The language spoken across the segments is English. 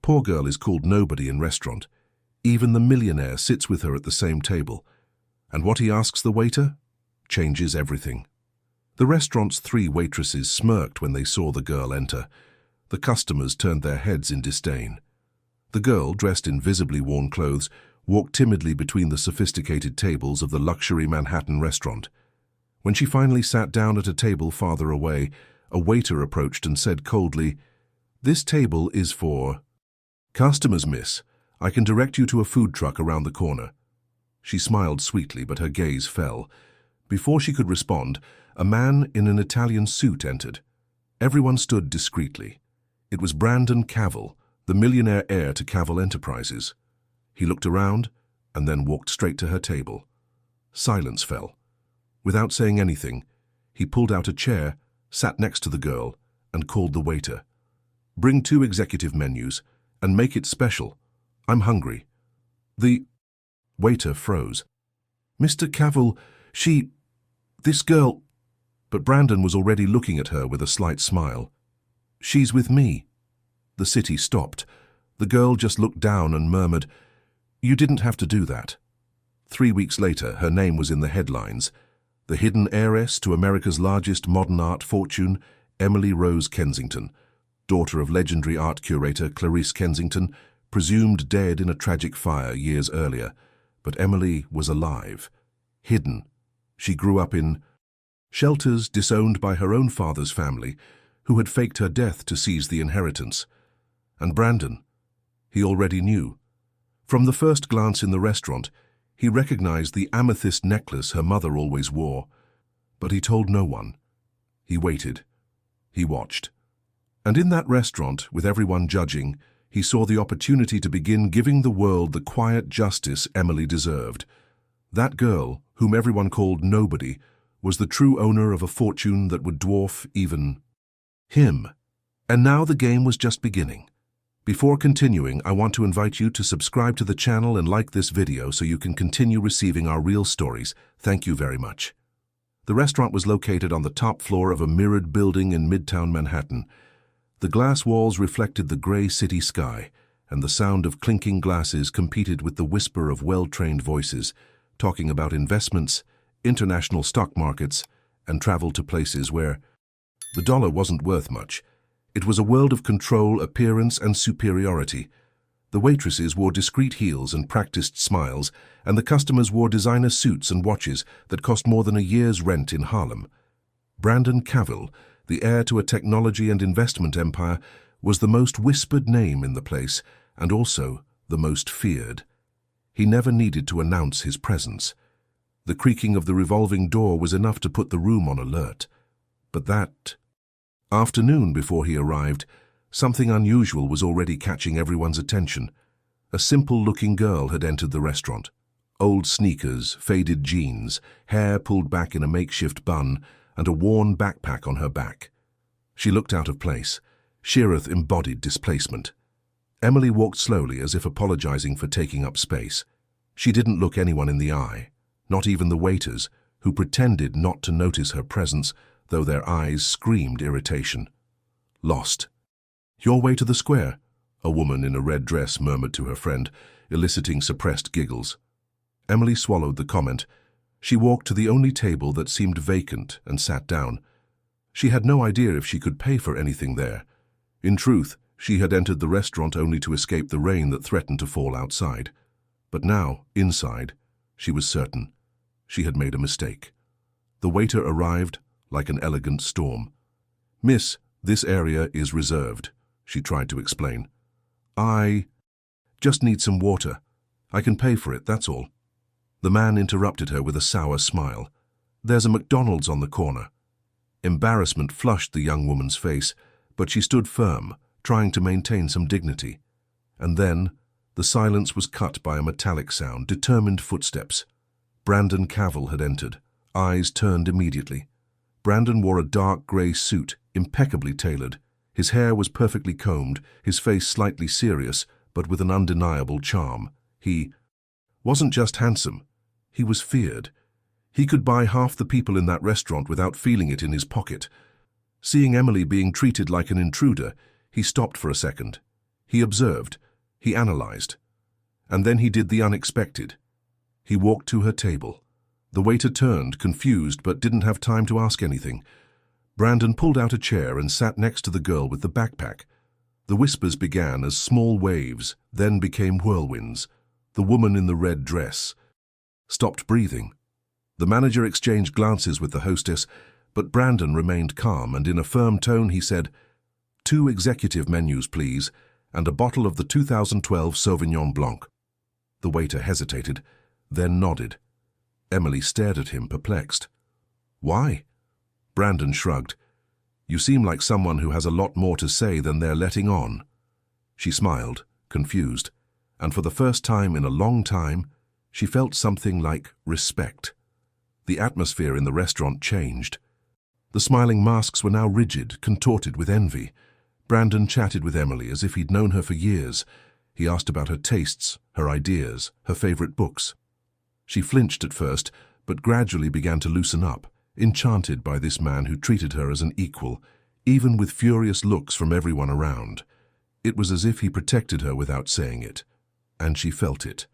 poor girl is called nobody in restaurant. Even the millionaire sits with her at the same table. And what he asks the waiter changes everything. The restaurant's 3 waitresses smirked when they saw the girl enter. The customers turned their heads in disdain. The girl, dressed in visibly worn clothes, walked timidly between the sophisticated tables of the luxury Manhattan restaurant. When she finally sat down at a table farther away, a waiter approached and said coldly, "This table is for customers, miss. I can direct you to a food truck around the corner." She smiled sweetly, but her gaze fell. Before she could respond, a man in an Italian suit entered. Everyone stood discreetly. It was Brandon Cavill, the millionaire heir to Cavill Enterprises. He looked around and then walked straight to her table. Silence fell. Without saying anything, he pulled out a chair, sat next to the girl, and called the waiter. "Bring 2 executive menus, and make it special. I'm hungry." The waiter froze. "Mr. Cavill, this girl—" But Brandon was already looking at her with a slight smile. "She's with me." The city stopped. The girl just looked down and murmured, "You didn't have to do that." 3 weeks later, her name was in the headlines. The hidden heiress to America's largest modern art fortune, Emily Rose Kensington, daughter of legendary art curator Clarice Kensington, presumed dead in a tragic fire years earlier. But Emily was alive, hidden. She grew up in shelters disowned by her own father's family, who had faked her death to seize the inheritance. And Brandon, he already knew. From the first glance in the restaurant, he recognized the amethyst necklace her mother always wore. But he told no one. He waited. He watched. And in that restaurant, with everyone judging, he saw the opportunity to begin giving the world the quiet justice Emily deserved. That girl, whom everyone called nobody, was the true owner of a fortune that would dwarf even him. And now the game was just beginning. Before continuing, I want to invite you to subscribe to the channel and like this video so you can continue receiving our real stories. Thank you very much. The restaurant was located on the top floor of a mirrored building in Midtown Manhattan. The glass walls reflected the gray city sky, and the sound of clinking glasses competed with the whisper of well-trained voices, talking about investments, international stock markets, and travel to places where the dollar wasn't worth much. It was a world of control, appearance, and superiority. The waitresses wore discreet heels and practiced smiles, and the customers wore designer suits and watches that cost more than a year's rent in Harlem. Brandon Cavill, the heir to a technology and investment empire, was the most whispered name in the place, and also the most feared. He never needed to announce his presence. The creaking of the revolving door was enough to put the room on alert. But that afternoon before he arrived, something unusual was already catching everyone's attention. A simple-looking girl had entered the restaurant. Old sneakers, faded jeans, hair pulled back in a makeshift bun, and a worn backpack on her back. She looked out of place. Sheereth embodied displacement. Emily walked slowly, as if apologizing for taking up space. She didn't look anyone in the eye, not even the waiters, who pretended not to notice her presence, though their eyes screamed irritation. "Lost." "Your way to the square," a woman in a red dress murmured to her friend, eliciting suppressed giggles. Emily swallowed the comment. She walked to the only table that seemed vacant and sat down. She had no idea if she could pay for anything there. In truth, she had entered the restaurant only to escape the rain that threatened to fall outside. But now, inside, she was certain. She had made a mistake. The waiter arrived like an elegant storm. "Miss, this area is reserved," she tried to explain. "I just need some water. I can pay for it, that's all." The man interrupted her with a sour smile. "There's a McDonald's on the corner." Embarrassment flushed the young woman's face, but she stood firm, trying to maintain some dignity. And then, the silence was cut by a metallic sound, determined footsteps. Brandon Cavill had entered, eyes turned immediately. Brandon wore a dark grey suit, impeccably tailored. His hair was perfectly combed, his face slightly serious, but with an undeniable charm. He wasn't just handsome, he was feared. He could buy half the people in that restaurant without feeling it in his pocket. Seeing Emily being treated like an intruder, he stopped for a second. He observed, he analyzed, and then he did the unexpected. He walked to her table. The waiter turned, confused, but didn't have time to ask anything. Brandon pulled out a chair and sat next to the girl with the backpack. The whispers began as small waves, then became whirlwinds. The woman in the red dress stopped breathing. The manager exchanged glances with the hostess, but Brandon remained calm, and in a firm tone he said, "2 executive menus, please, and a bottle of the 2012 Sauvignon Blanc." The waiter hesitated, then nodded. Emily stared at him, perplexed. "Why?" Brandon shrugged. "You seem like someone who has a lot more to say than they're letting on." She smiled, confused, and for the first time in a long time, she felt something like respect. The atmosphere in the restaurant changed. The smiling masks were now rigid, contorted with envy. Brandon chatted with Emily as if he'd known her for years. He asked about her tastes, her ideas, her favorite books. She flinched at first, but gradually began to loosen up, enchanted by this man who treated her as an equal, even with furious looks from everyone around. It was as if he protected her without saying it, and she felt it.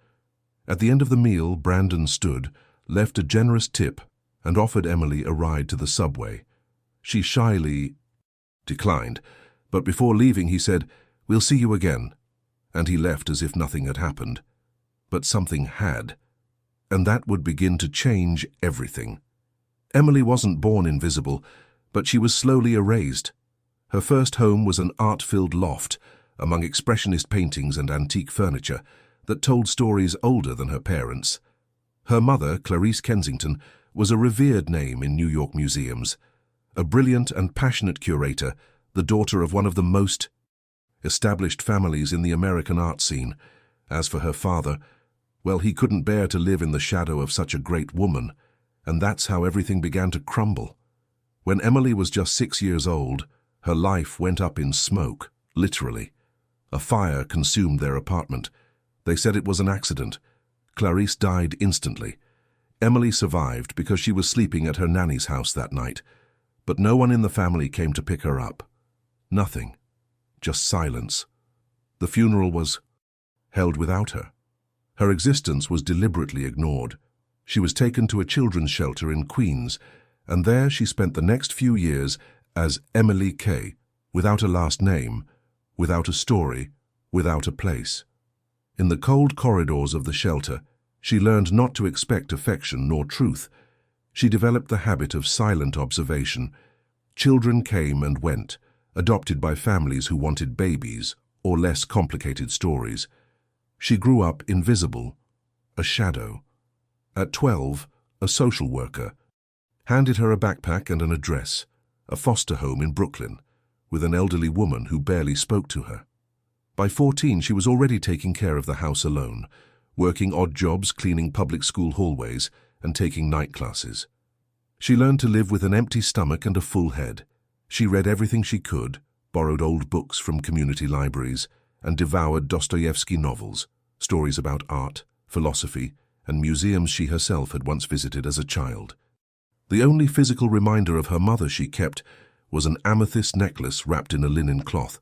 At the end of the meal, Brandon stood, left a generous tip, and offered Emily a ride to the subway. She shyly declined, but before leaving he said, "We'll see you again," and he left as if nothing had happened. But something had, and that would begin to change everything. Emily wasn't born invisible, but she was slowly erased. Her first home was an art-filled loft, among expressionist paintings and antique furniture, that told stories older than her parents. Her mother, Clarice Kensington, was a revered name in New York museums. A brilliant and passionate curator, the daughter of one of the most established families in the American art scene. As for her father, well, he couldn't bear to live in the shadow of such a great woman, and that's how everything began to crumble. When Emily was just 6 years old, her life went up in smoke, literally. A fire consumed their apartment. They said it was an accident. Clarice died instantly. Emily survived because she was sleeping at her nanny's house that night, but no one in the family came to pick her up. Nothing. Just silence. The funeral was held without her. Her existence was deliberately ignored. She was taken to a children's shelter in Queens, and there she spent the next few years as Emily K., without a last name, without a story, without a place. In the cold corridors of the shelter, she learned not to expect affection nor truth. She developed the habit of silent observation. Children came and went, adopted by families who wanted babies or less complicated stories. She grew up invisible, a shadow. At 12, a social worker handed her a backpack and an address, a foster home in Brooklyn, with an elderly woman who barely spoke to her. By 14, she was already taking care of the house alone, working odd jobs, cleaning public school hallways, and taking night classes. She learned to live with an empty stomach and a full head. She read everything she could, borrowed old books from community libraries, and devoured Dostoevsky novels, stories about art, philosophy, and museums she herself had once visited as a child. The only physical reminder of her mother she kept was an amethyst necklace wrapped in a linen cloth.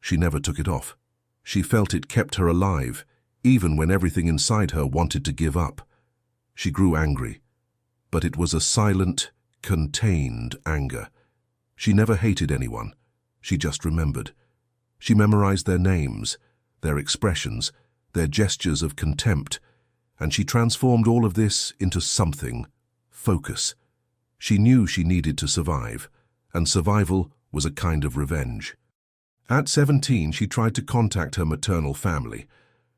She never took it off. She felt it kept her alive, even when everything inside her wanted to give up. She grew angry, but it was a silent, contained anger. She never hated anyone. She just remembered. She memorized their names, their expressions, their gestures of contempt, and she transformed all of this into something: focus. She knew she needed to survive, and survival was a kind of revenge. At 17, she tried to contact her maternal family.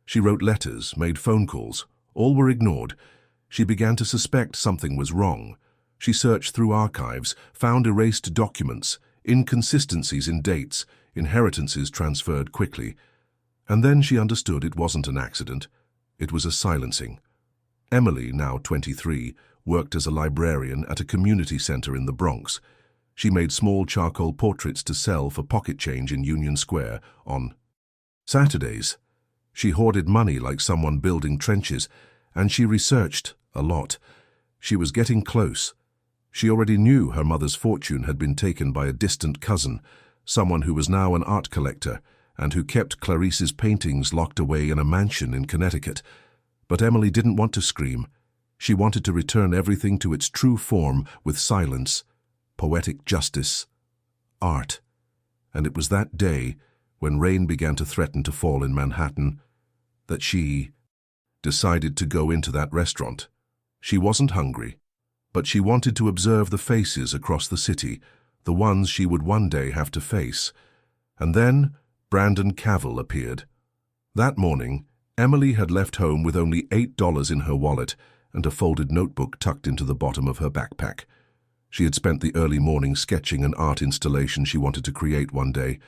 She wrote letters, made phone calls. All were ignored. She began to suspect something was wrong. She searched through archives, found erased documents, inconsistencies in dates, inheritances transferred quickly. And then she understood it wasn't an accident. It was a silencing. Emily, now 23, worked as a librarian at a community center in the Bronx. She made small charcoal portraits to sell for pocket change in Union Square on Saturdays. She hoarded money like someone building trenches, and she researched a lot. She was getting close. She already knew her mother's fortune had been taken by a distant cousin, someone who was now an art collector, and who kept Clarice's paintings locked away in a mansion in Connecticut. But Emily didn't want to scream. She wanted to return everything to its true form with silence, poetic justice, art. And it was that day, when rain began to threaten to fall in Manhattan, that she decided to go into that restaurant. She wasn't hungry, but she wanted to observe the faces across the city, the ones she would one day have to face. And then Brandon Cavill appeared. That morning, Emily had left home with only $8 in her wallet and a folded notebook tucked into the bottom of her backpack. She had spent the early morning sketching an art installation she wanted to create one day,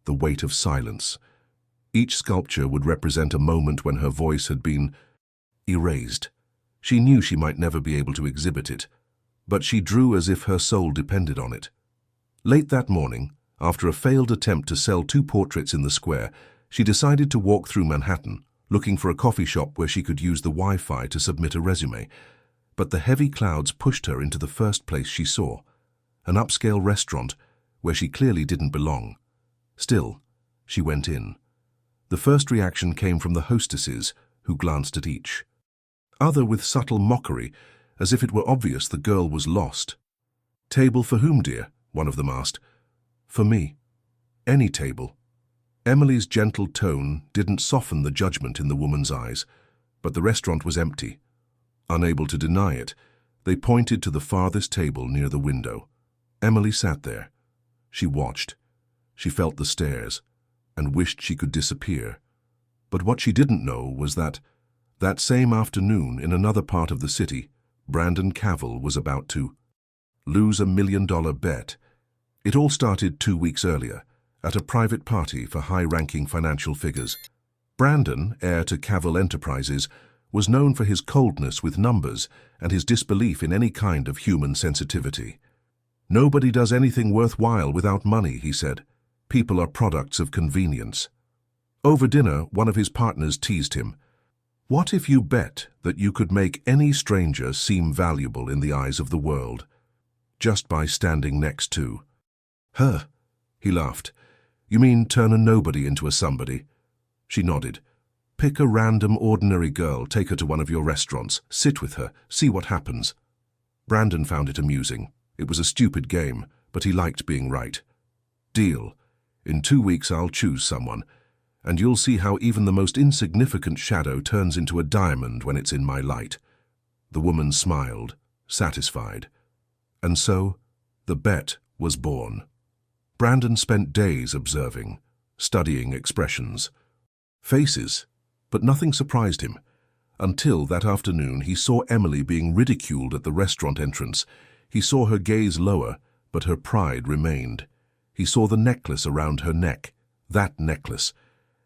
The Weight of Silence. Each sculpture would represent a moment when her voice had been erased. She knew she might never be able to exhibit it, but she drew as if her soul depended on it. Late that morning, after a failed attempt to sell 2 portraits in the square, she decided to walk through Manhattan, looking for a coffee shop where she could use the Wi-Fi to submit a resume. But the heavy clouds pushed her into the first place she saw, an upscale restaurant where she clearly didn't belong. Still, she went in. The first reaction came from the hostesses, who glanced at each. Other with subtle mockery, as if it were obvious the girl was lost. "Table for whom, dear?" one of them asked. "For me. Any table." Emily's gentle tone didn't soften the judgment in the woman's eyes, but the restaurant was empty. Unable to deny it, they pointed to the farthest table near the window. Emily sat there. She watched. She felt the stares, and wished she could disappear. But what she didn't know was that same afternoon in another part of the city, Brandon Cavill was about to lose $1 million bet. It all started 2 weeks earlier, at a private party for high-ranking financial figures. Brandon, heir to Cavill Enterprises, was known for his coldness with numbers and his disbelief in any kind of human sensitivity. "Nobody does anything worthwhile without money," he said. "People are products of convenience." Over dinner, one of his partners teased him. "What if you bet that you could make any stranger seem valuable in the eyes of the world, just by standing next to her?" He laughed. "You mean turn a nobody into a somebody?" She nodded. "Pick a random, ordinary girl, take her to one of your restaurants, sit with her, see what happens." Brandon found it amusing. It was a stupid game, but he liked being right. "Deal. In 2 weeks I'll choose someone, and you'll see how even the most insignificant shadow turns into a diamond when it's in my light." The woman smiled, satisfied. And so, the bet was born. Brandon spent days observing, studying expressions, faces, but nothing surprised him. Until that afternoon he saw Emily being ridiculed at the restaurant entrance. He saw her gaze lower, but her pride remained. He saw the necklace around her neck, that necklace,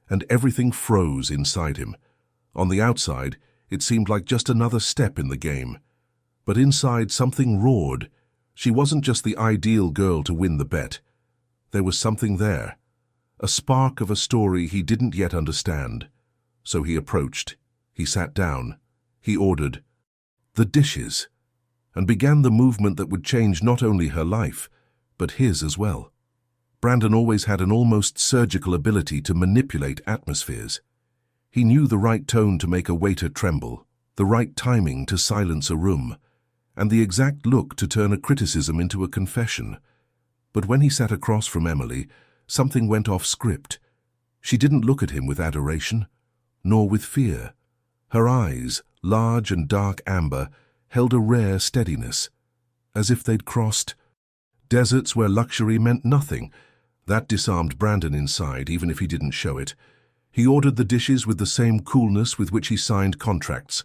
and everything froze inside him. On the outside, it seemed like just another step in the game. But inside, something roared. She wasn't just the ideal girl to win the bet. There was something there, a spark of a story he didn't yet understand. So he approached. He sat down. He ordered the dishes, and began the movement that would change not only her life, but his as well. Brandon always had an almost surgical ability to manipulate atmospheres. He knew the right tone to make a waiter tremble, the right timing to silence a room, and the exact look to turn a criticism into a confession. But when he sat across from Emily, something went off script. She didn't look at him with adoration, nor with fear. Her eyes, large and dark amber, held a rare steadiness, as if they'd crossed deserts where luxury meant nothing. That disarmed Brandon inside, even if he didn't show it. He ordered the dishes with the same coolness with which he signed contracts,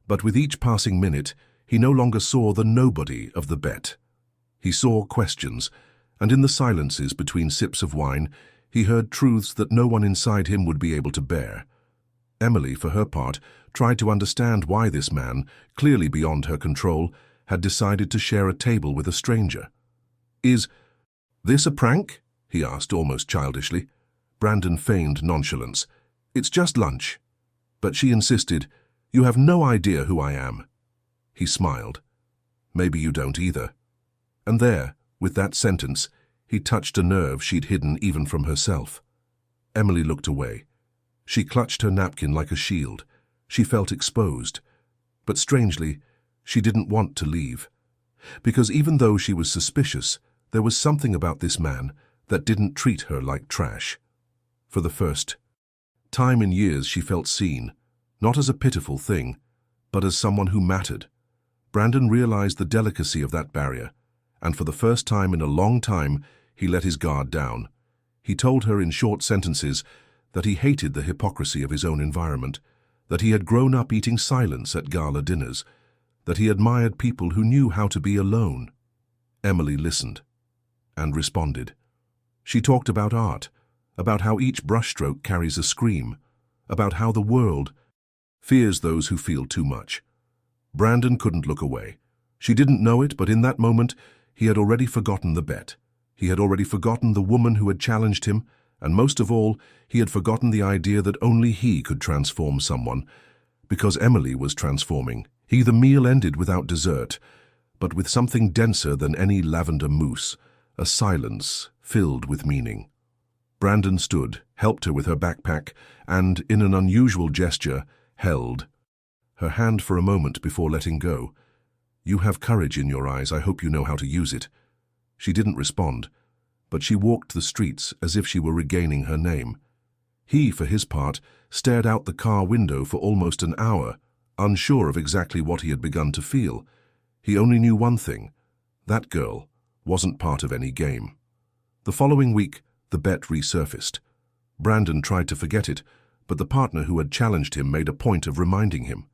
but with each passing minute, he no longer saw the nobody of the bet. He saw questions, and in the silences between sips of wine, he heard truths that no one inside him would be able to bear. Emily, for her part, tried to understand why this man, clearly beyond her control, had decided to share a table with a stranger. "Is this a prank?" he asked almost childishly. Brandon feigned nonchalance. "It's just lunch." But she insisted, "You have no idea who I am." He smiled. "Maybe you don't either." And there, with that sentence, he touched a nerve she'd hidden even from herself. Emily looked away. She clutched her napkin like a shield. She felt exposed. But strangely, she didn't want to leave. Because even though she was suspicious, there was something about this man that didn't treat her like trash. For the first time in years, she felt seen, not as a pitiful thing, but as someone who mattered. Brandon realized the delicacy of that barrier, and for the first time in a long time, he let his guard down. He told her in short sentences that he hated the hypocrisy of his own environment, that he had grown up eating silence at gala dinners, that he admired people who knew how to be alone. Emily listened and responded. She talked about art, about how each brushstroke carries a scream, about how the world fears those who feel too much. Brandon couldn't look away. She didn't know it, but in that moment, he had already forgotten the bet. He had already forgotten the woman who had challenged him, and most of all, he had forgotten the idea that only he could transform someone, because Emily was transforming. The meal ended without dessert, but with something denser than any lavender mousse, a silence filled with meaning. Brandon stood, helped her with her backpack, and, in an unusual gesture, held her hand for a moment before letting go. "You have courage in your eyes. I hope you know how to use it." She didn't respond, but she walked the streets as if she were regaining her name. He, for his part, stared out the car window for almost an hour, unsure of exactly what he had begun to feel. He only knew one thing: that girl wasn't part of any game. The following week, the bet resurfaced. Brandon tried to forget it, but the partner who had challenged him made a point of reminding him.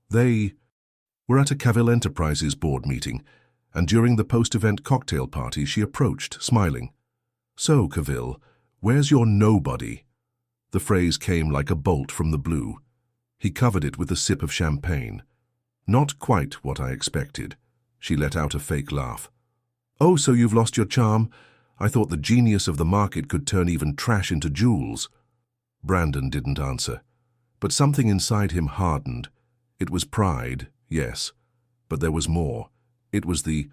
They were at a Cavill Enterprises board meeting, and during the post-event cocktail party she approached, smiling. "So, Cavill, where's your nobody?" The phrase came like a bolt from the blue. He covered it with a sip of champagne. "Not quite what I expected." She let out a fake laugh. "Oh, so you've lost your charm? I thought the genius of the market could turn even trash into jewels." Brandon didn't answer, but something inside him hardened. It was pride, yes, but there was more. It was the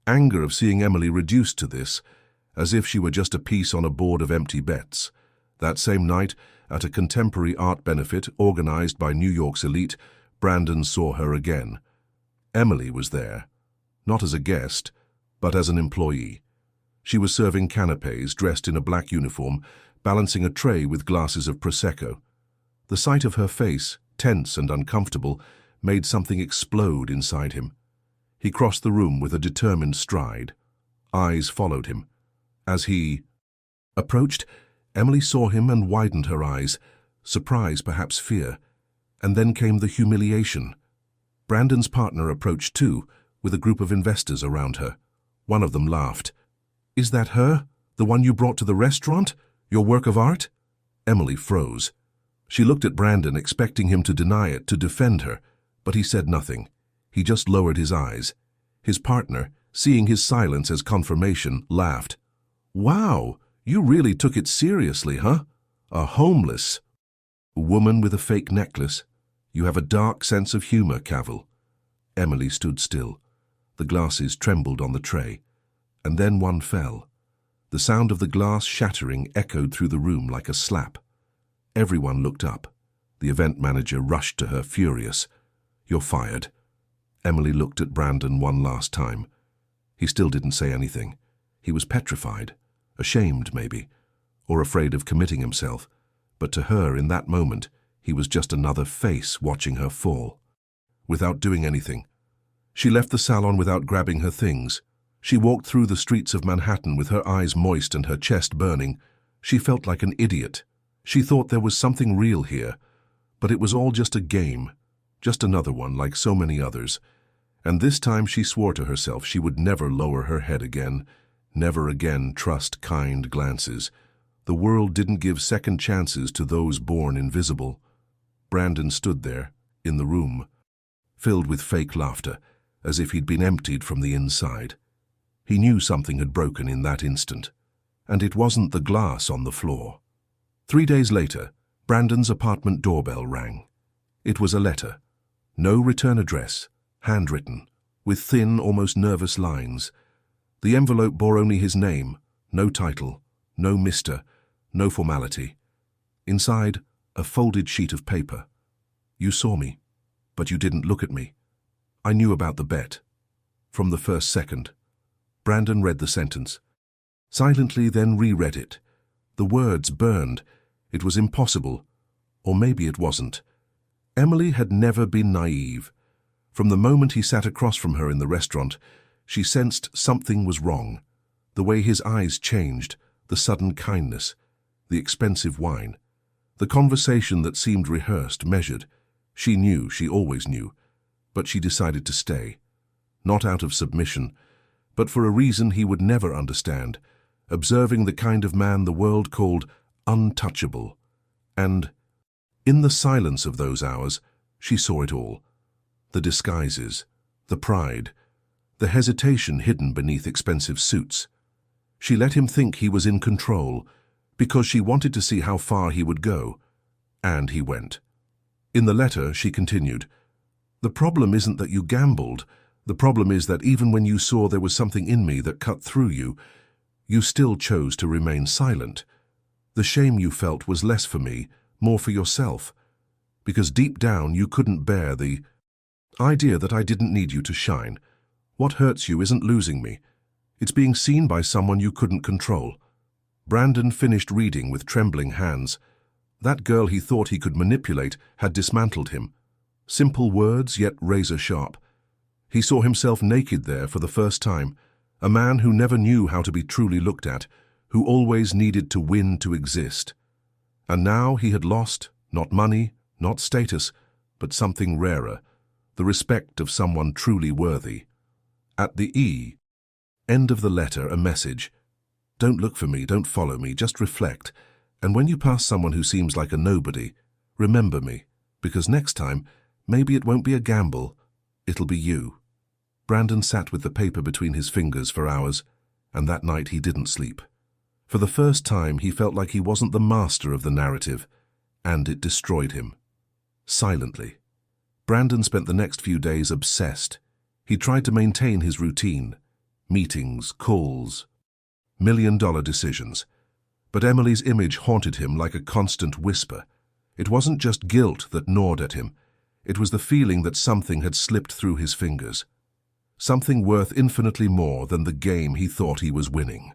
anger of seeing Emily reduced to this, as if she were just a piece on a board of empty bets. That same night, at a contemporary art benefit organized by New York's elite, Brandon saw her again. Emily was there, not as a guest, but as an employee. She was serving canapés, dressed in a black uniform, balancing a tray with glasses of Prosecco. The sight of her face, tense and uncomfortable, made something explode inside him. He crossed the room with a determined stride. Eyes followed him. As he approached, Emily saw him and widened her eyes, surprise, perhaps fear. And then came the humiliation. Brandon's partner approached too, with a group of investors around her. One of them laughed. "Is that her? The one you brought to the restaurant? Your work of art?" Emily froze. She looked at Brandon, expecting him to deny it, to defend her, but he said nothing. He just lowered his eyes. His partner, seeing his silence as confirmation, laughed. "Wow, you really took it seriously, huh? A homeless woman with a fake necklace. You have a dark sense of humor, Cavill." Emily stood still. The glasses trembled on the tray, and then one fell. The sound of the glass shattering echoed through the room like a slap. Everyone looked up. The event manager rushed to her, furious. "You're fired." Emily looked at Brandon one last time. He still didn't say anything. He was petrified, ashamed maybe, or afraid of committing himself. But to her, in that moment, he was just another face watching her fall. Without doing anything, she left the salon without grabbing her things. She walked through the streets of Manhattan with her eyes moist and her chest burning. She felt like an idiot. She thought there was something real here, but it was all just a game, just another one like so many others. And this time she swore to herself she would never lower her head again, never again trust kind glances. The world didn't give second chances to those born invisible. Brandon stood there, in the room, filled with fake laughter, as if he'd been emptied from the inside. He knew something had broken in that instant, and it wasn't the glass on the floor. 3 days later, Brandon's apartment doorbell rang. It was a letter. No return address, handwritten, with thin, almost nervous lines. The envelope bore only his name, no title, no Mr., no formality. Inside, a folded sheet of paper. You saw me, but you didn't look at me. I knew about the bet. From the first second. Brandon read the sentence. Silently, then reread it. The words burned. It was impossible. Or maybe it wasn't. Emily had never been naive. From the moment he sat across from her in the restaurant, she sensed something was wrong. The way his eyes changed, the sudden kindness, the expensive wine. The conversation that seemed rehearsed, measured. She knew, she always knew. But she decided to stay. Not out of submission, but for a reason he would never understand, observing the kind of man the world called untouchable. And, in the silence of those hours, she saw it all. The disguises, the pride, the hesitation hidden beneath expensive suits. She let him think he was in control, because she wanted to see how far he would go. And he went. In the letter, she continued, "The problem isn't that you gambled. The problem is that even when you saw there was something in me that cut through you, you still chose to remain silent. The shame you felt was less for me, more for yourself. Because deep down you couldn't bear the idea that I didn't need you to shine. What hurts you isn't losing me. It's being seen by someone you couldn't control." Brandon finished reading with trembling hands. That girl he thought he could manipulate had dismantled him. Simple words, yet razor-sharp. He saw himself naked there for the first time, a man who never knew how to be truly looked at, who always needed to win to exist. And now he had lost, not money, not status, but something rarer, the respect of someone truly worthy. At the end of the letter, a message. "Don't look for me, don't follow me, just reflect. And when you pass someone who seems like a nobody, remember me, because next time, maybe it won't be a gamble, it'll be you." Brandon sat with the paper between his fingers for hours, and that night he didn't sleep. For the first time, he felt like he wasn't the master of the narrative, and it destroyed him. Silently. Brandon spent the next few days obsessed. He tried to maintain his routine. Meetings, calls, million-dollar decisions. But Emily's image haunted him like a constant whisper. It wasn't just guilt that gnawed at him. It was the feeling that something had slipped through his fingers. Something worth infinitely more than the game he thought he was winning.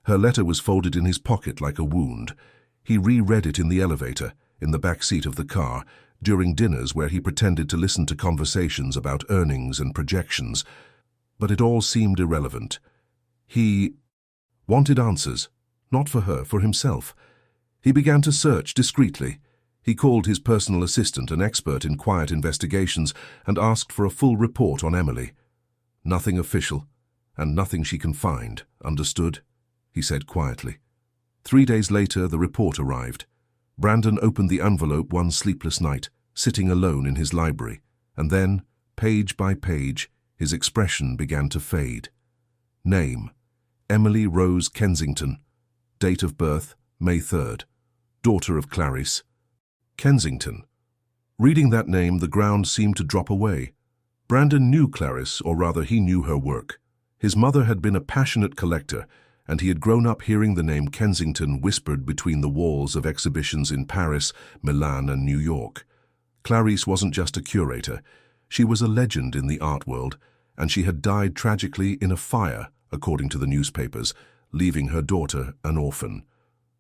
Her letter was folded in his pocket like a wound. He reread it in the elevator, in the back seat of the car, during dinners where he pretended to listen to conversations about earnings and projections. But it all seemed irrelevant. He wanted answers. Not for her, for himself. He began to search discreetly. He called his personal assistant, an expert in quiet investigations, and asked for a full report on Emily. "Nothing official, and nothing she can find, understood?" he said quietly. 3 days later, the report arrived. Brandon opened the envelope one sleepless night, sitting alone in his library, and then, page by page, his expression began to fade. Name: Emily Rose Kensington. Date of birth, May 3rd. Daughter of Clarice. Kensington. Reading that name, the ground seemed to drop away. Brandon knew Clarice, or rather he knew her work. His mother had been a passionate collector, and he had grown up hearing the name Kensington whispered between the walls of exhibitions in Paris, Milan, and New York. Clarice wasn't just a curator. She was a legend in the art world, and she had died tragically in a fire, according to the newspapers, leaving her daughter an orphan.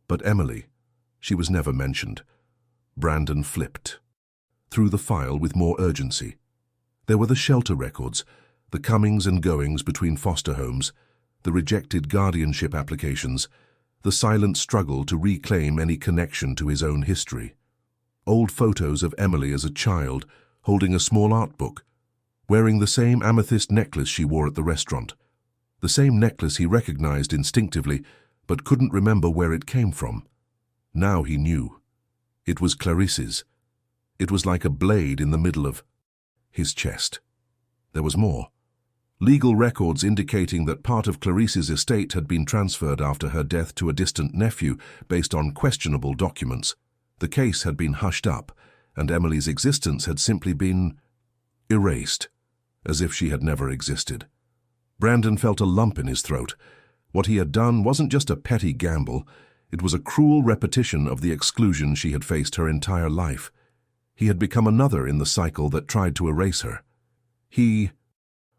But Emily, she was never mentioned. Brandon flipped through the file with more urgency. There were the shelter records, the comings and goings between foster homes, the rejected guardianship applications, the silent struggle to reclaim any connection to his own history. Old photos of Emily as a child, holding a small art book, wearing the same amethyst necklace she wore at the restaurant. The same necklace he recognized instinctively, but couldn't remember where it came from. Now he knew. It was Clarice's. It was like a blade in the middle of his chest. There was more. Legal records indicating that part of Clarice's estate had been transferred after her death to a distant nephew based on questionable documents. The case had been hushed up, and Emily's existence had simply been erased, as if she had never existed. Brandon felt a lump in his throat. What he had done wasn't just a petty gamble. It was a cruel repetition of the exclusion she had faced her entire life. He had become another in the cycle that tried to erase her. He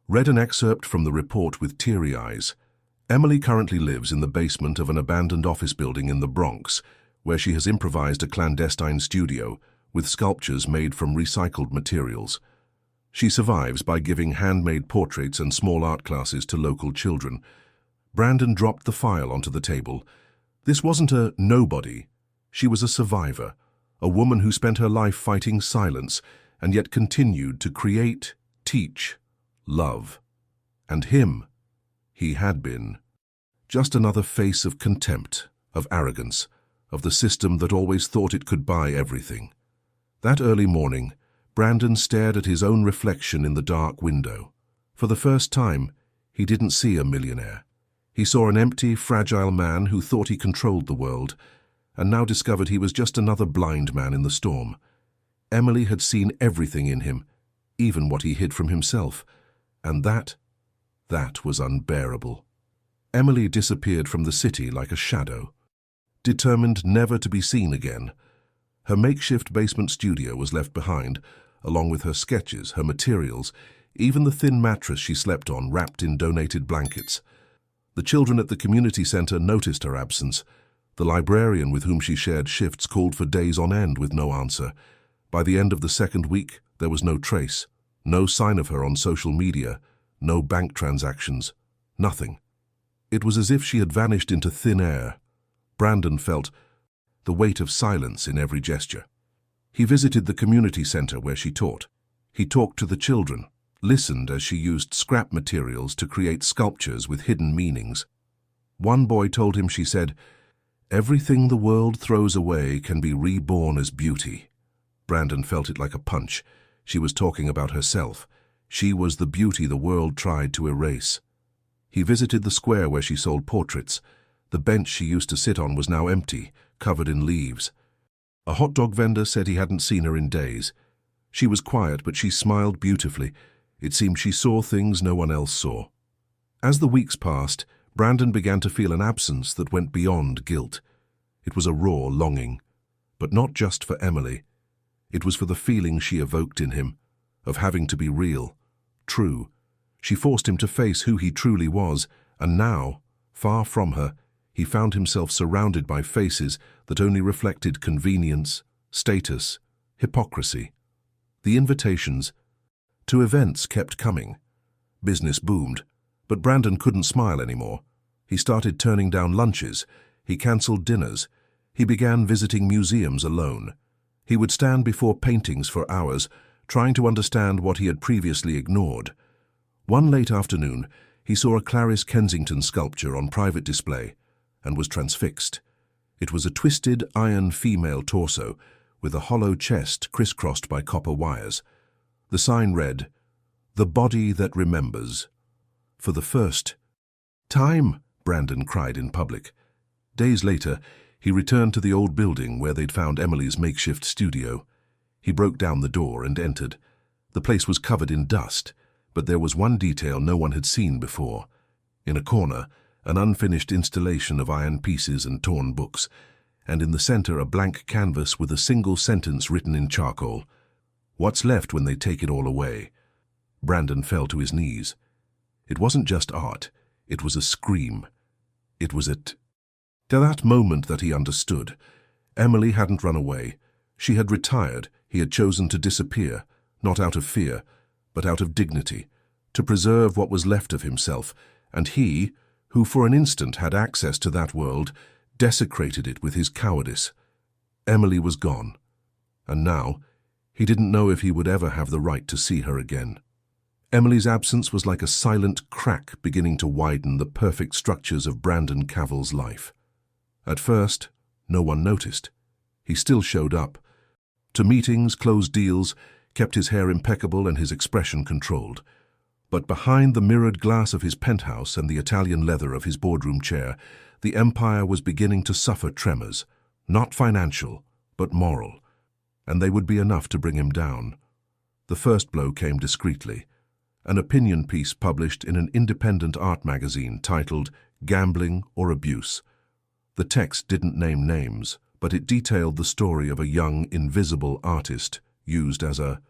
read an excerpt from the report with teary eyes. Emily currently lives in the basement of an abandoned office building in the Bronx, where she has improvised a clandestine studio with sculptures made from recycled materials. She survives by giving handmade portraits and small art classes to local children. Brandon dropped the file onto the table. This wasn't a nobody. She was a survivor, a woman who spent her life fighting silence and yet continued to create, teach, love. And him, he had been just another face of contempt, of arrogance, of the system that always thought it could buy everything. That early morning, Brandon stared at his own reflection in the dark window. For the first time, he didn't see a millionaire. He saw an empty, fragile man who thought he controlled the world, and now discovered he was just another blind man in the storm. Emily had seen everything in him, even what he hid from himself, and that was unbearable. Emily disappeared from the city like a shadow, determined never to be seen again. Her makeshift basement studio was left behind, along with her sketches, her materials, even the thin mattress she slept on wrapped in donated blankets. The children at the community center noticed her absence. The librarian with whom she shared shifts called for days on end with no answer. By the end of the second week, there was no trace, no sign of her on social media, no bank transactions, nothing. It was as if she had vanished into thin air. Brandon felt the weight of silence in every gesture. He visited the community center where she taught. He talked to the children, listened as she used scrap materials to create sculptures with hidden meanings. One boy told him she said, "Everything the world throws away can be reborn as beauty." Brandon felt it like a punch. She was talking about herself. She was the beauty the world tried to erase. He visited the square where she sold portraits. The bench she used to sit on was now empty, covered in leaves. A hot dog vendor said he hadn't seen her in days. She was quiet, but she smiled beautifully. It seemed she saw things no one else saw. As the weeks passed, Brandon began to feel an absence that went beyond guilt. It was a raw longing, but not just for Emily. It was for the feeling she evoked in him, of having to be real, true. She forced him to face who he truly was, and now, far from her, he found himself surrounded by faces that only reflected convenience, status, hypocrisy. The invitations to events kept coming. Business boomed, but Brandon couldn't smile anymore. He started turning down lunches. He cancelled dinners. He began visiting museums alone. He would stand before paintings for hours, trying to understand what he had previously ignored. One late afternoon, he saw a Clarice Kensington sculpture on private display and was transfixed. It was a twisted iron female torso with a hollow chest crisscrossed by copper wires. The sign read, "The Body That Remembers." For the first time, Brandon cried in public. Days later, he returned to the old building where they'd found Emily's makeshift studio. He broke down the door and entered. The place was covered in dust, but there was one detail no one had seen before. In a corner, an unfinished installation of iron pieces and torn books, and in the center a blank canvas with a single sentence written in charcoal. "What's left when they take it all away?" Brandon fell to his knees. It wasn't just art, it was a scream. It was at that moment that he understood. Emily hadn't run away. She had retired. He had chosen to disappear, not out of fear, but out of dignity, to preserve what was left of himself, and he, who for an instant had access to that world, desecrated it with his cowardice. Emily was gone, and now he didn't know if he would ever have the right to see her again. Emily's absence was like a silent crack beginning to widen the perfect structures of Brandon Cavill's life. At first, no one noticed. He still showed up. To meetings, closed deals, kept his hair impeccable and his expression controlled. But behind the mirrored glass of his penthouse and the Italian leather of his boardroom chair, the empire was beginning to suffer tremors, not financial, but moral, and they would be enough to bring him down. The first blow came discreetly. An opinion piece published in an independent art magazine titled "Gambling or Abuse." The text didn't name names, but it detailed the story of a young, invisible artist used as a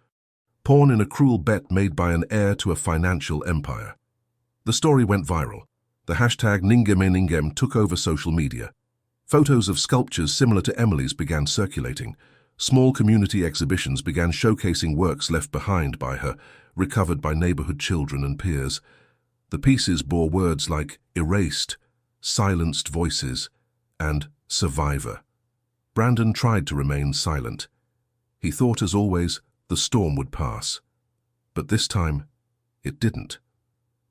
pawn in a cruel bet made by an heir to a financial empire. The story went viral. The hashtag #NingemNingem took over social media. Photos of sculptures similar to Emily's began circulating. Small community exhibitions began showcasing works left behind by her, recovered by neighborhood children and peers. The pieces bore words like erased, silenced voices, and survivor. Brandon tried to remain silent. He thought, as always, the storm would pass. But this time, it didn't.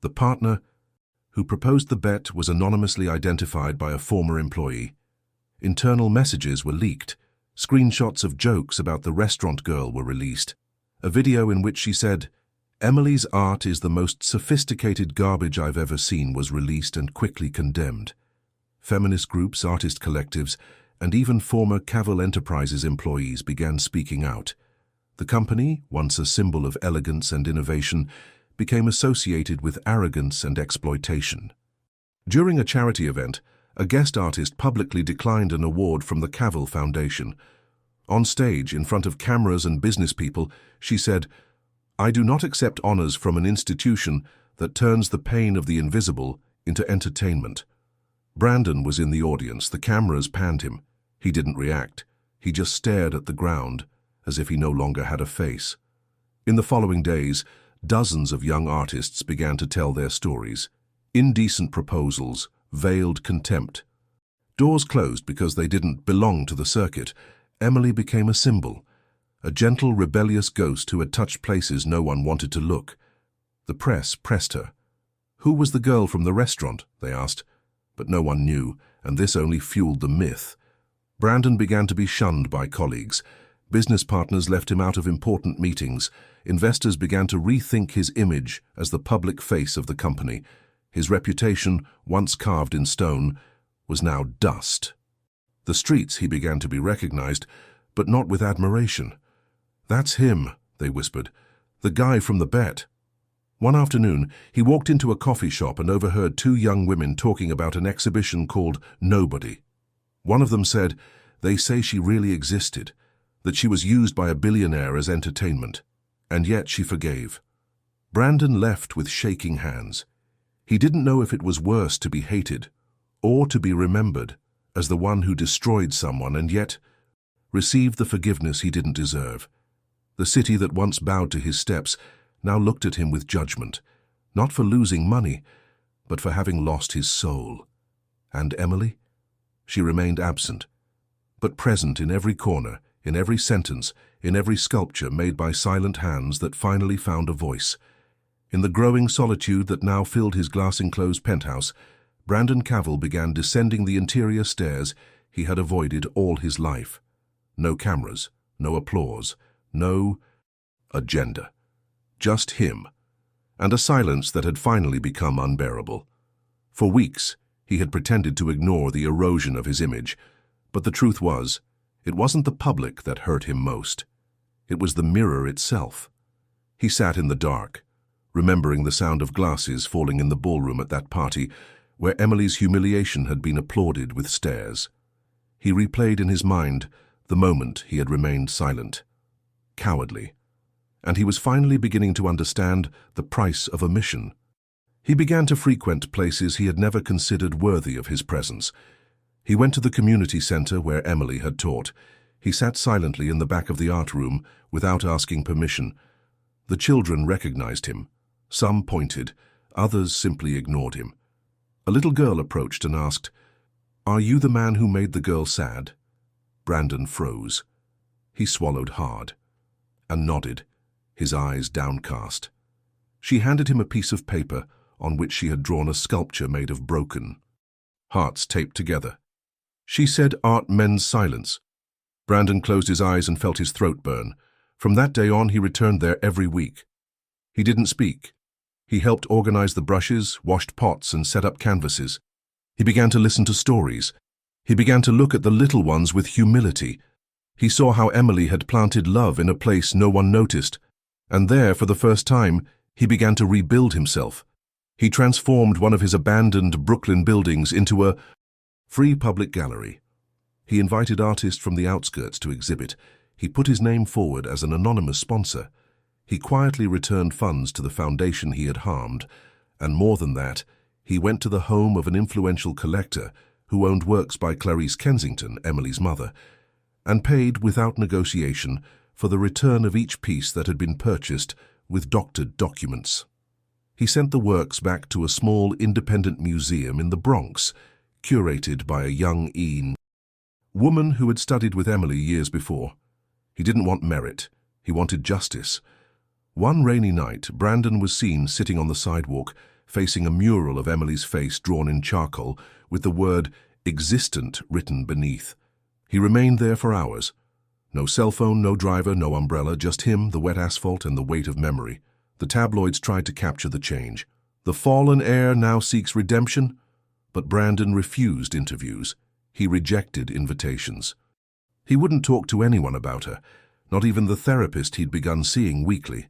The partner who proposed the bet was anonymously identified by a former employee. Internal messages were leaked. Screenshots of jokes about the restaurant girl were released. A video in which she said, "Emily's art is the most sophisticated garbage I've ever seen," was released and quickly condemned. Feminist groups, artist collectives, and even former Cavell Enterprises employees began speaking out. The company, once a symbol of elegance and innovation, became associated with arrogance and exploitation. During a charity event, a guest artist publicly declined an award from the Cavell Foundation. On stage, in front of cameras and business people, she said, "I do not accept honors from an institution that turns the pain of the invisible into entertainment." Brandon was in the audience. The cameras panned him. He didn't react. He just stared at the ground, as if he no longer had a face. In the following days, dozens of young artists began to tell their stories. Indecent proposals, veiled contempt. Doors closed because they didn't belong to the circuit. Emily became a symbol, a gentle, rebellious ghost who had touched places no one wanted to look. The press pressed her. Who was the girl from the restaurant, they asked, but no one knew, and this only fueled the myth. Brandon began to be shunned by colleagues. Business partners left him out of important meetings. Investors began to rethink his image as the public face of the company. His reputation, once carved in stone, was now dust. The streets he began to be recognized, but not with admiration. "That's him," they whispered, "the guy from the bet." One afternoon, he walked into a coffee shop and overheard two young women talking about an exhibition called Nobody. One of them said, "They say she really existed, that she was used by a billionaire as entertainment, and yet she forgave." Brandon left with shaking hands. He didn't know if it was worse to be hated or to be remembered as the one who destroyed someone and yet received the forgiveness he didn't deserve. The city that once bowed to his steps now looked at him with judgment, not for losing money, but for having lost his soul. And Emily? She remained absent, but present in every corner, in every sentence, in every sculpture made by silent hands that finally found a voice. In the growing solitude that now filled his glass-enclosed penthouse, Brandon Cavell began descending the interior stairs he had avoided all his life. No cameras, no applause, no agenda. Just him, and a silence that had finally become unbearable. For weeks, he had pretended to ignore the erosion of his image, but the truth was, it wasn't the public that hurt him most. It was the mirror itself. He sat in the dark, remembering the sound of glasses falling in the ballroom at that party where Emily's humiliation had been applauded with stares. He replayed in his mind the moment he had remained silent, cowardly, and he was finally beginning to understand the price of omission. He began to frequent places he had never considered worthy of his presence. He went to the community center where Emily had taught. He sat silently in the back of the art room without asking permission. The children recognized him. Some pointed, others simply ignored him. A little girl approached and asked, "Are you the man who made the girl sad?" Brandon froze. He swallowed hard and nodded, his eyes downcast. She handed him a piece of paper on which she had drawn a sculpture made of broken hearts taped together. She said, "Art mends silence." Brandon closed his eyes and felt his throat burn. From that day on, he returned there every week. He didn't speak. He helped organize the brushes, washed pots, and set up canvases. He began to listen to stories. He began to look at the little ones with humility. He saw how Emily had planted love in a place no one noticed, and there, for the first time, he began to rebuild himself. He transformed one of his abandoned Brooklyn buildings into a Free public gallery. He invited artists from the outskirts to exhibit. He put his name forward as an anonymous sponsor. He quietly returned funds to the foundation he had harmed, and more than that, he went to the home of an influential collector who owned works by Clarice Kensington, Emily's mother, and paid without negotiation for the return of each piece that had been purchased with doctored documents. He sent the works back to a small independent museum in the Bronx, curated by a young woman who had studied with Emily years before. He didn't want merit, he wanted justice. One rainy night, Brandon was seen sitting on the sidewalk, facing a mural of Emily's face drawn in charcoal with the word "existent" written beneath. He remained there for hours. No cell phone, no driver, no umbrella, just him, the wet asphalt, and the weight of memory. The tabloids tried to capture the change. The fallen heir now seeks redemption, but Brandon refused interviews. He rejected invitations. He wouldn't talk to anyone about her, not even the therapist he'd begun seeing weekly.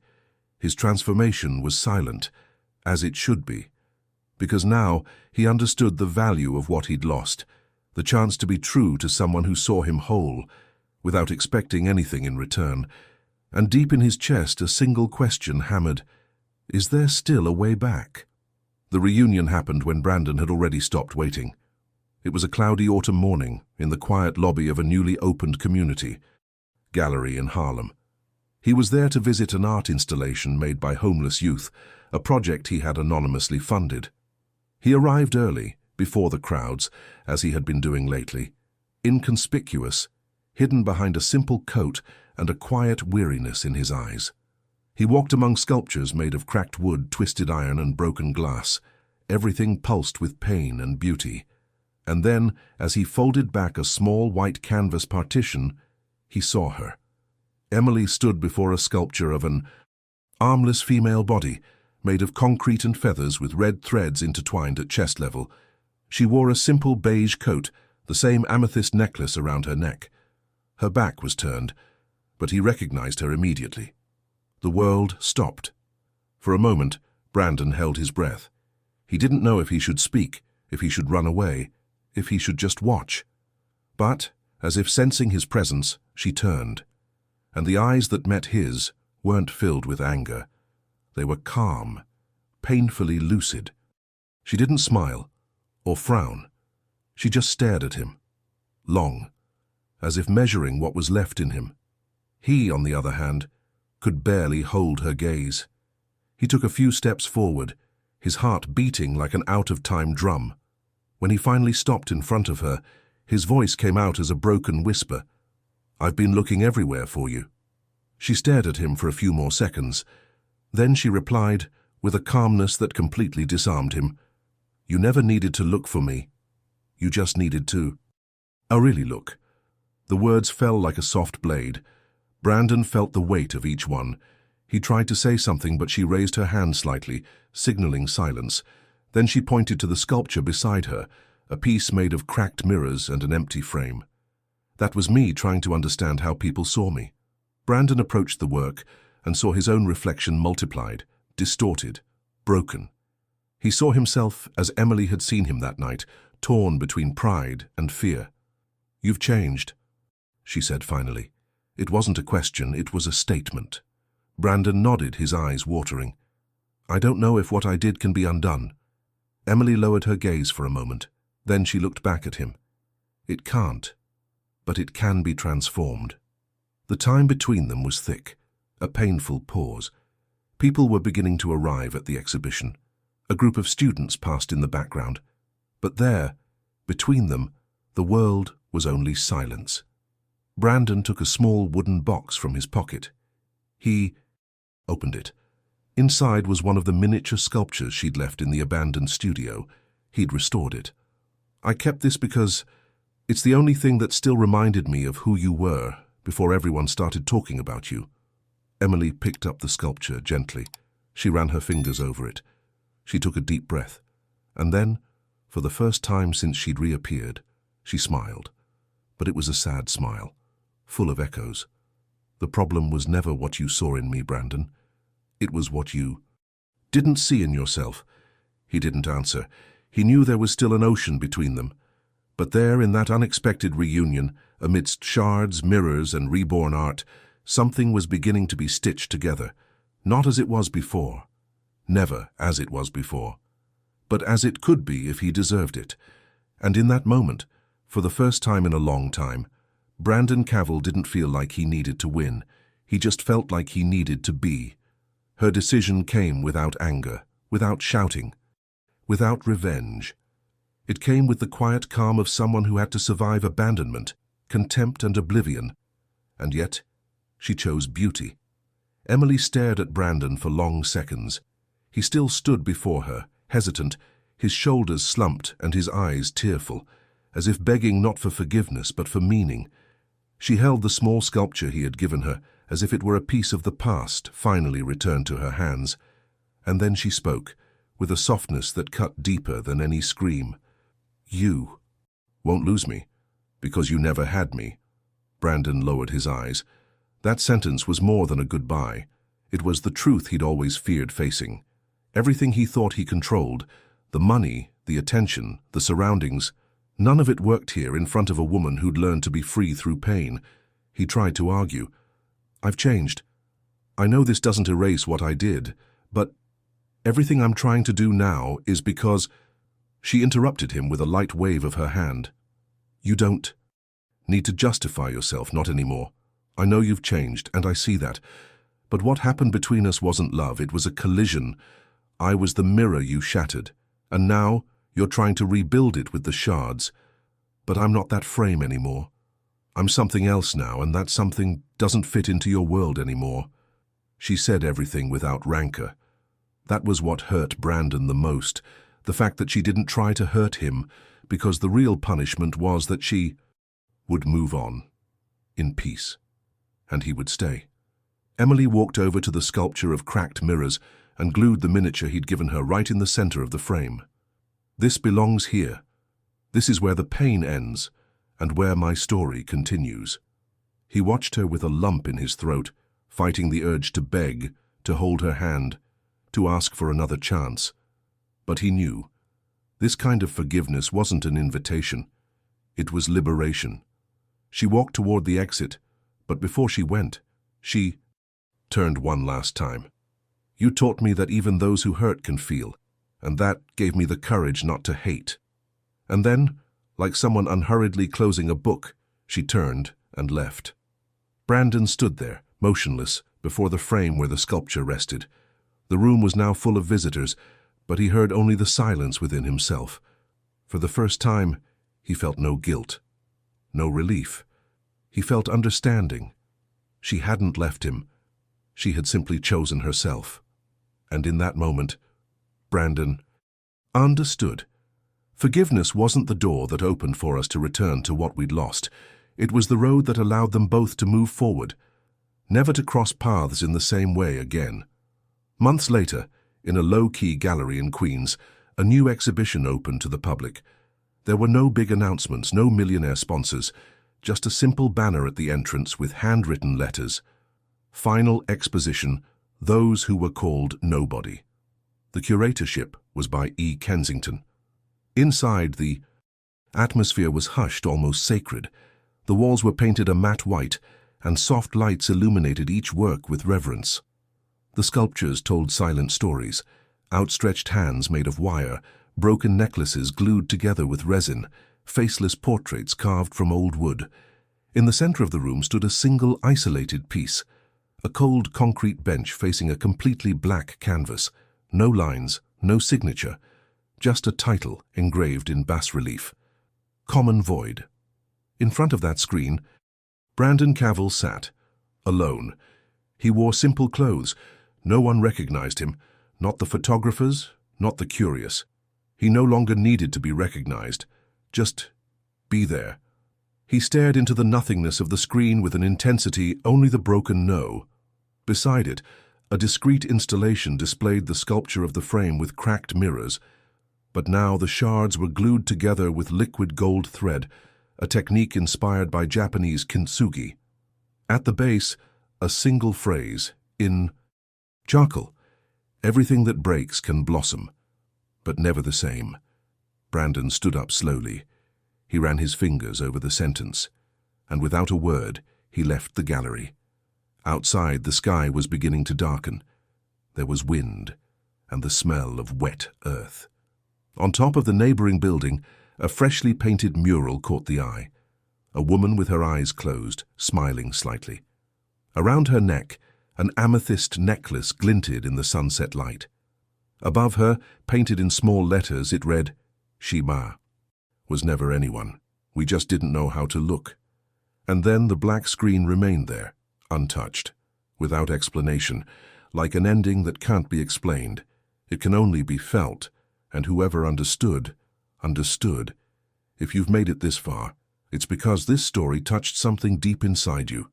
His transformation was silent, as it should be, because now he understood the value of what he'd lost, the chance to be true to someone who saw him whole, without expecting anything in return. And deep in his chest, a single question hammered, is there still a way back? The reunion happened when Brandon had already stopped waiting. It was a cloudy autumn morning in the quiet lobby of a newly opened community gallery in Harlem. He was there to visit an art installation made by homeless youth, a project he had anonymously funded. He arrived early, before the crowds, as he had been doing lately, inconspicuous, hidden behind a simple coat and a quiet weariness in his eyes. He walked among sculptures made of cracked wood, twisted iron, and broken glass. Everything pulsed with pain and beauty. And then, as he folded back a small white canvas partition, he saw her. Emily stood before a sculpture of an armless female body, made of concrete and feathers with red threads intertwined at chest level. She wore a simple beige coat, the same amethyst necklace around her neck. Her back was turned, but he recognized her immediately. The world stopped. For a moment, Brandon held his breath. He didn't know if he should speak, if he should run away, if he should just watch. But, as if sensing his presence, she turned, and the eyes that met his weren't filled with anger. They were calm, painfully lucid. She didn't smile or frown. She just stared at him, long, as if measuring what was left in him. He, on the other hand, could barely hold her gaze. He took a few steps forward, his heart beating like an out-of-time drum. When he finally stopped in front of her, his voice came out as a broken whisper. "I've been looking everywhere for you." She stared at him for a few more seconds. Then she replied, with a calmness that completely disarmed him, "You never needed to look for me. You just needed to really look." The words fell like a soft blade. Brandon felt the weight of each one. He tried to say something, but she raised her hand slightly, signaling silence. Then she pointed to the sculpture beside her, a piece made of cracked mirrors and an empty frame. "That was me trying to understand how people saw me." Brandon approached the work and saw his own reflection multiplied, distorted, broken. He saw himself as Emily had seen him that night, torn between pride and fear. "You've changed," she said finally. It wasn't a question, it was a statement. Brandon nodded, his eyes watering. "I don't know if what I did can be undone." Emily lowered her gaze for a moment. Then she looked back at him. "It can't, but it can be transformed." The time between them was thick, a painful pause. People were beginning to arrive at the exhibition. A group of students passed in the background. But there, between them, the world was only silence. Brandon took a small wooden box from his pocket. He opened it. Inside was one of the miniature sculptures she'd left in the abandoned studio. He'd restored it. "I kept this because it's the only thing that still reminded me of who you were before everyone started talking about you." Emily picked up the sculpture gently. She ran her fingers over it. She took a deep breath. And then, for the first time since she'd reappeared, she smiled. But it was a sad smile, full of echoes. "The problem was never what you saw in me, Brandon. It was what you didn't see in yourself." He didn't answer. He knew there was still an ocean between them. But there, in that unexpected reunion, amidst shards, mirrors, and reborn art, something was beginning to be stitched together, not as it was before, never as it was before, but as it could be if he deserved it. And in that moment, for the first time in a long time, Brandon Cavill didn't feel like he needed to win. He just felt like he needed to be. Her decision came without anger, without shouting, without revenge. It came with the quiet calm of someone who had to survive abandonment, contempt, and oblivion. And yet, she chose beauty. Emily stared at Brandon for long seconds. He still stood before her, hesitant, his shoulders slumped and his eyes tearful, as if begging not for forgiveness but for meaning. She held the small sculpture he had given her, as if it were a piece of the past finally returned to her hands. And then she spoke, with a softness that cut deeper than any scream. "You won't lose me, because you never had me." Brandon lowered his eyes. That sentence was more than a goodbye. It was the truth he'd always feared facing. Everything he thought he controlled, the money, the attention, the surroundings, none of it worked here in front of a woman who'd learned to be free through pain. He tried to argue. "I've changed. I know this doesn't erase what I did, but everything I'm trying to do now is because—" She interrupted him with a light wave of her hand. "You don't need to justify yourself, not anymore. I know you've changed, and I see that. But what happened between us wasn't love, it was a collision. I was the mirror you shattered, and now you're trying to rebuild it with the shards. But I'm not that frame anymore. I'm something else now, and that something doesn't fit into your world anymore." She said everything without rancor. That was what hurt Brandon the most, the fact that she didn't try to hurt him, because the real punishment was that she would move on, in peace, and he would stay. Emily walked over to the sculpture of cracked mirrors and glued the miniature he'd given her right in the center of the frame. "This belongs here. This is where the pain ends, and where my story continues." He watched her with a lump in his throat, fighting the urge to beg, to hold her hand, to ask for another chance. But he knew. This kind of forgiveness wasn't an invitation. It was liberation. She walked toward the exit, but before she went, she turned one last time. "You taught me that even those who hurt can feel, and that gave me the courage not to hate." And then, like someone unhurriedly closing a book, she turned and left. Brandon stood there, motionless, before the frame where the sculpture rested. The room was now full of visitors, but he heard only the silence within himself. For the first time, he felt no guilt, no relief. He felt understanding. She hadn't left him. She had simply chosen herself. And in that moment, Brandon understood. Forgiveness wasn't the door that opened for us to return to what we'd lost. It was the road that allowed them both to move forward, never to cross paths in the same way again. Months later, in a low-key gallery in Queens, a new exhibition opened to the public. There were no big announcements, no millionaire sponsors, just a simple banner at the entrance with handwritten letters. Final exposition, Those Who Were Called Nobody. The curatorship was by E. Kensington. Inside, the atmosphere was hushed, almost sacred. The walls were painted a matte white, and soft lights illuminated each work with reverence. The sculptures told silent stories, outstretched hands made of wire, broken necklaces glued together with resin, faceless portraits carved from old wood. In the center of the room stood a single isolated piece, a cold concrete bench facing a completely black canvas. No lines, no signature, just a title engraved in bas-relief. Common Void. In front of that screen, Brandon Cavill sat, alone. He wore simple clothes. No one recognized him, not the photographers, not the curious. He no longer needed to be recognized, just be there. He stared into the nothingness of the screen with an intensity only the broken know. Beside it, a discreet installation displayed the sculpture of the frame with cracked mirrors, but now the shards were glued together with liquid gold thread, a technique inspired by Japanese kintsugi. At the base, a single phrase, in charcoal: "Everything that breaks can blossom, but never the same." Brandon stood up slowly. He ran his fingers over the sentence, and without a word, he left the gallery. Outside, the sky was beginning to darken. There was wind and the smell of wet earth. On top of the neighboring building, a freshly painted mural caught the eye. A woman with her eyes closed, smiling slightly. Around her neck, an amethyst necklace glinted in the sunset light. Above her, painted in small letters, it read, "Shima was never anyone. We just didn't know how to look." And then the black screen remained there, untouched, without explanation, like an ending that can't be explained. It can only be felt, and whoever understood, understood. If you've made it this far, it's because this story touched something deep inside you.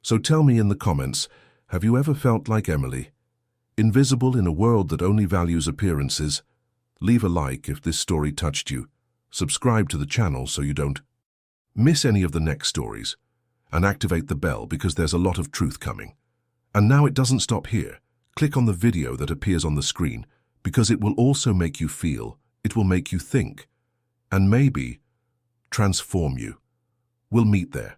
So tell me in the comments, have you ever felt like Emily? Invisible in a world that only values appearances? Leave a like if this story touched you. Subscribe to the channel so you don't miss any of the next stories. And activate the bell because there's a lot of truth coming. And now it doesn't stop here. Click on the video that appears on the screen because it will also make you feel, it will make you think, and maybe transform you. We'll meet there.